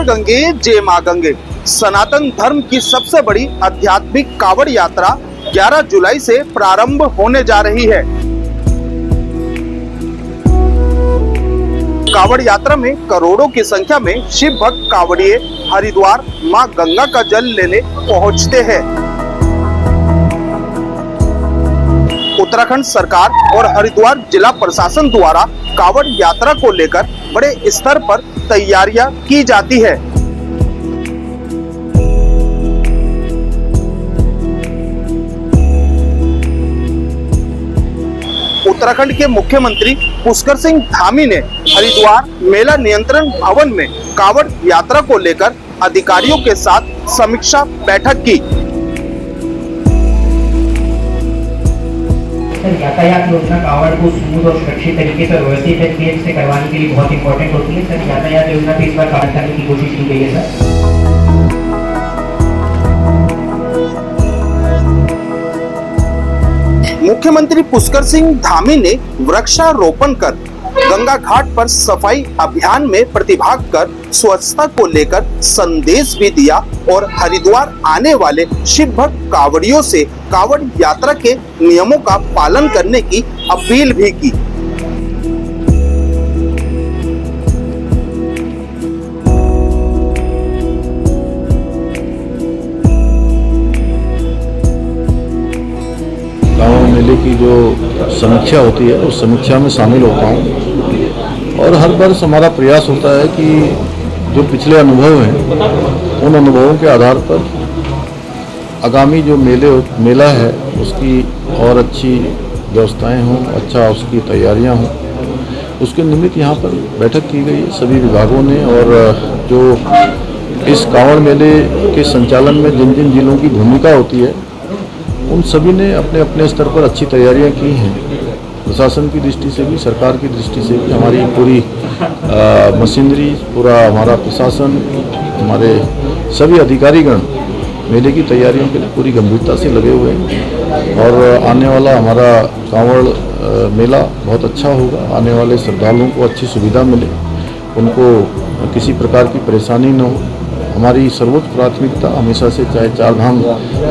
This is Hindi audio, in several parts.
गंगे जय मां गंगे। सनातन धर्म की सबसे बड़ी आध्यात्मिक कावड़ यात्रा 11 जुलाई से प्रारंभ होने जा रही है। कावड़ यात्रा में करोड़ों की संख्या में शिव भक्त कावड़िए हरिद्वार मां गंगा का जल लेने पहुंचते हैं। उत्तराखंड सरकार और हरिद्वार जिला प्रशासन द्वारा कावड़ यात्रा को लेकर बड़े स्तर पर तैयारियां की जाती है। उत्तराखंड के मुख्यमंत्री पुष्कर सिंह धामी ने हरिद्वार मेला नियंत्रण भवन में कावड़ यात्रा को लेकर अधिकारियों के साथ समीक्षा बैठक की। यातायात योजना कावड़ को स्मूथ और सुरक्षित तरीके से व्यवस्थित तरीके से करवाने के लिए बहुत इंपॉर्टेंट होती है। सर, यातायात योजना पे इस बार कार्य करने की कोशिश की गई है। सर, मुख्यमंत्री पुष्कर सिंह धामी ने वृक्षारोपण कर गंगा घाट पर सफाई अभियान में प्रतिभाग कर स्वच्छता को लेकर संदेश भी दिया और हरिद्वार आने वाले शिव भक्त कावड़ियों से कावड़ यात्रा के नियमों का पालन करने की अपील भी की। कांवड़ मेले की जो समीक्षा होती है उस समीक्षा में शामिल होता हूँ और हर वर्ष हमारा प्रयास होता है कि जो पिछले अनुभव हैं उन अनुभवों के आधार पर आगामी जो मेला है उसकी और अच्छी व्यवस्थाएं हों, अच्छा उसकी तैयारियां हों, उसके निमित्त यहाँ पर बैठक की गई है सभी विभागों ने। और जो इस कांवड़ मेले के संचालन में जिन जिन जिलों की भूमिका होती है उन सभी ने अपने अपने स्तर पर अच्छी तैयारियां की हैं। प्रशासन की दृष्टि से भी, सरकार की दृष्टि से भी हमारी पूरी मशीनरी, पूरा हमारा प्रशासन, हमारे सभी अधिकारीगण मेले की तैयारियों के लिए पूरी गंभीरता से लगे हुए हैं। और आने वाला हमारा कांवड़ मेला बहुत अच्छा होगा। आने वाले श्रद्धालुओं को अच्छी सुविधा मिले, उनको किसी प्रकार की परेशानी न हो। हमारी सर्वोच्च प्राथमिकता हमेशा से, चाहे चार धाम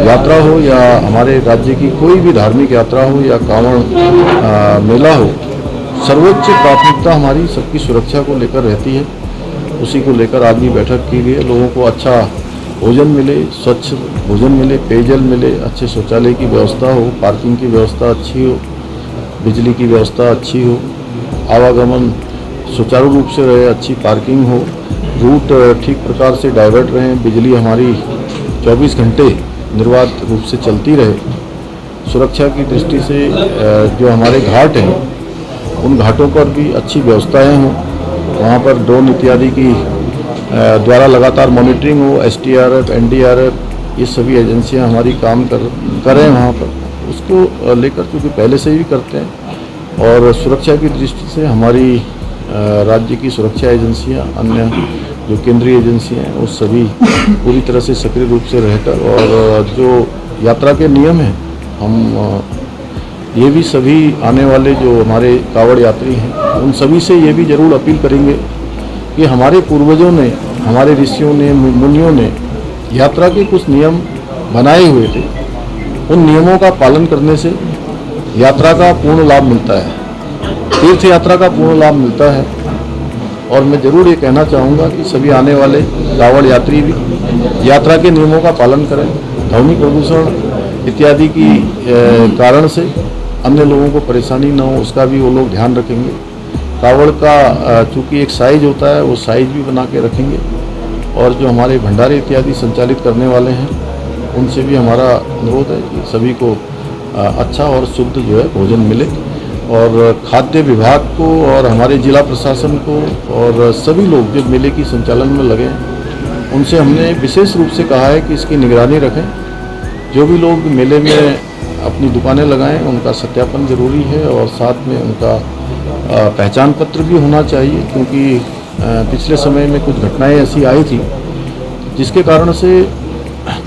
यात्रा हो या हमारे राज्य की कोई भी धार्मिक यात्रा हो या कांवड़ मेला हो, सर्वोच्च प्राथमिकता हमारी सबकी सुरक्षा को लेकर रहती है। उसी को लेकर आज भी बैठक की गई है। लोगों को अच्छा भोजन मिले, स्वच्छ भोजन मिले, पेयजल मिले, अच्छे शौचालय की व्यवस्था हो, पार्किंग की व्यवस्था अच्छी हो, बिजली की व्यवस्था अच्छी हो, आवागमन सुचारू रूप से रहे, अच्छी पार्किंग हो, रूट ठीक प्रकार से डाइवर्ट रहें, बिजली हमारी 24 घंटे निर्बाध रूप से चलती रहे। सुरक्षा की दृष्टि से जो हमारे घाट हैं उन घाटों पर भी अच्छी व्यवस्थाएं हों, वहाँ पर ड्रोन इत्यादि की द्वारा लगातार मॉनिटरिंग हो। STRF, NDRF ये सभी एजेंसियां हमारी काम कर रहे हैं वहाँ पर, उसको लेकर क्योंकि पहले से ही करते हैं। और सुरक्षा की दृष्टि से हमारी राज्य की सुरक्षा एजेंसियां, अन्य जो केंद्रीय एजेंसियां हैं वो सभी पूरी तरह से सक्रिय रूप से रहकर, और जो यात्रा के नियम हैं हम ये भी सभी आने वाले जो हमारे कावड़ यात्री हैं उन सभी से ये भी जरूर अपील करेंगे कि हमारे पूर्वजों ने, हमारे ऋषियों ने, मुनियों ने यात्रा के कुछ नियम बनाए हुए थे। उन नियमों का पालन करने से यात्रा का पूर्ण लाभ मिलता है, तीर्थ यात्रा का पूर्ण लाभ मिलता है। और मैं ज़रूर ये कहना चाहूँगा कि सभी आने वाले कावड़ यात्री भी यात्रा के नियमों का पालन करें। ध्वनि प्रदूषण इत्यादि की कारण से अन्य लोगों को परेशानी न हो, उसका भी वो लोग ध्यान रखेंगे। कावड़ का चूँकि एक साइज होता है, वो साइज भी बना के रखेंगे। और जो हमारे भंडारे इत्यादि संचालित करने वाले हैं उनसे भी हमारा अनुरोध है कि सभी को अच्छा और शुद्ध जो है भोजन मिले। और खाद्य विभाग को और हमारे जिला प्रशासन को और सभी लोग जो मेले की संचालन में लगे हैं उनसे हमने विशेष रूप से कहा है कि इसकी निगरानी रखें। जो भी लोग मेले में अपनी दुकानें लगाएं उनका सत्यापन जरूरी है और साथ में उनका पहचान पत्र भी होना चाहिए, क्योंकि पिछले समय में कुछ घटनाएं ऐसी आई थी जिसके कारण से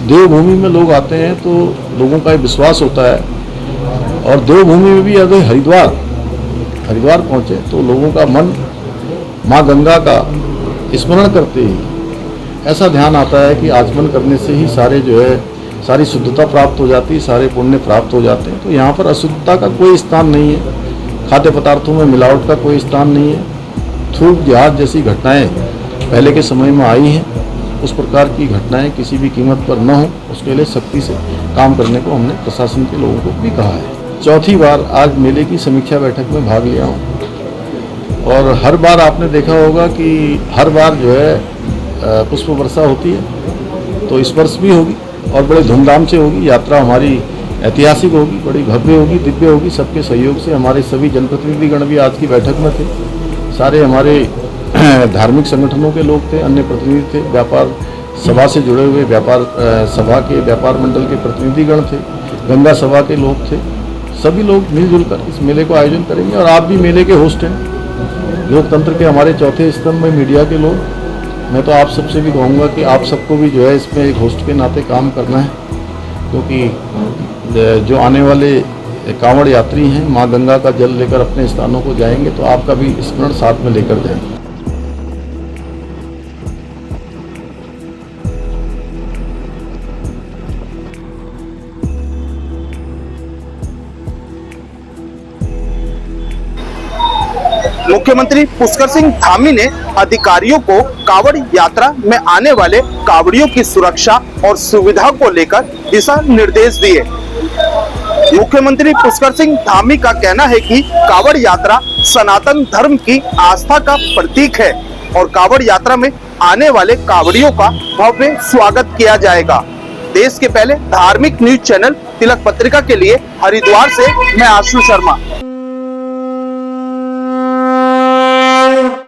देवभूमि में लोग आते हैं तो लोगों का विश्वास होता है। और देवभूमि में भी अगर हरिद्वार पहुँचे तो लोगों का मन माँ गंगा का स्मरण करते ही ऐसा ध्यान आता है कि आचमन करने से ही सारे जो है सारी शुद्धता प्राप्त हो जाती है, सारे पुण्य प्राप्त हो जाते हैं। तो यहाँ पर अशुद्धता का कोई स्थान नहीं है, खाद्य पदार्थों में मिलावट का कोई स्थान नहीं है। थूक जहाज जैसी घटनाएं पहले के समय में आई हैं, उस प्रकार की घटनाएं किसी भी कीमत पर न हो, उसके लिए सख्ती से काम करने को हमने प्रशासन के लोगों को भी कहा है। चौथी बार आज मेले की समीक्षा बैठक में भाग लिया हूँ और हर बार आपने देखा होगा कि हर बार जो है पुष्प वर्षा होती है, तो इस वर्ष भी होगी और बड़े धूमधाम से होगी। यात्रा हमारी ऐतिहासिक होगी, बड़ी भव्य होगी, दिव्य होगी। सबके सहयोग से हमारे सभी जनप्रतिनिधिगण भी आज की बैठक में थे। सारे हमारे धार्मिक संगठनों के लोग थे, अन्य प्रतिनिधि थे, व्यापार सभा से जुड़े हुए व्यापार सभा के व्यापार मंडल के प्रतिनिधिगण थे, गंगा सभा के लोग थे। सभी लोग मिलजुल कर इस मेले को आयोजन करेंगे और आप भी मेले के होस्ट हैं, लोकतंत्र के हमारे चौथे स्तंभ में मीडिया के लोग। मैं तो आप सबसे भी कहूँगा कि आप सबको भी जो है इसमें एक होस्ट के नाते काम करना है, क्योंकि जो आने वाले कांवड़ यात्री हैं माँ गंगा का जल लेकर अपने स्थानों को जाएंगे, तो आपका भी स्मरण साथ में लेकर जाएंगे। मुख्यमंत्री पुष्कर सिंह धामी ने अधिकारियों को कांवड़ यात्रा में आने वाले कांवड़ियों की सुरक्षा और सुविधा को लेकर दिशा निर्देश दिए। मुख्यमंत्री पुष्कर सिंह धामी का कहना है कि कांवड़ यात्रा सनातन धर्म की आस्था का प्रतीक है और कांवड़ यात्रा में आने वाले कांवड़ियों का भव्य स्वागत किया जाएगा। देश के पहले धार्मिक न्यूज चैनल तिलक पत्रिका के लिए हरिद्वार से मैं आशु शर्मा।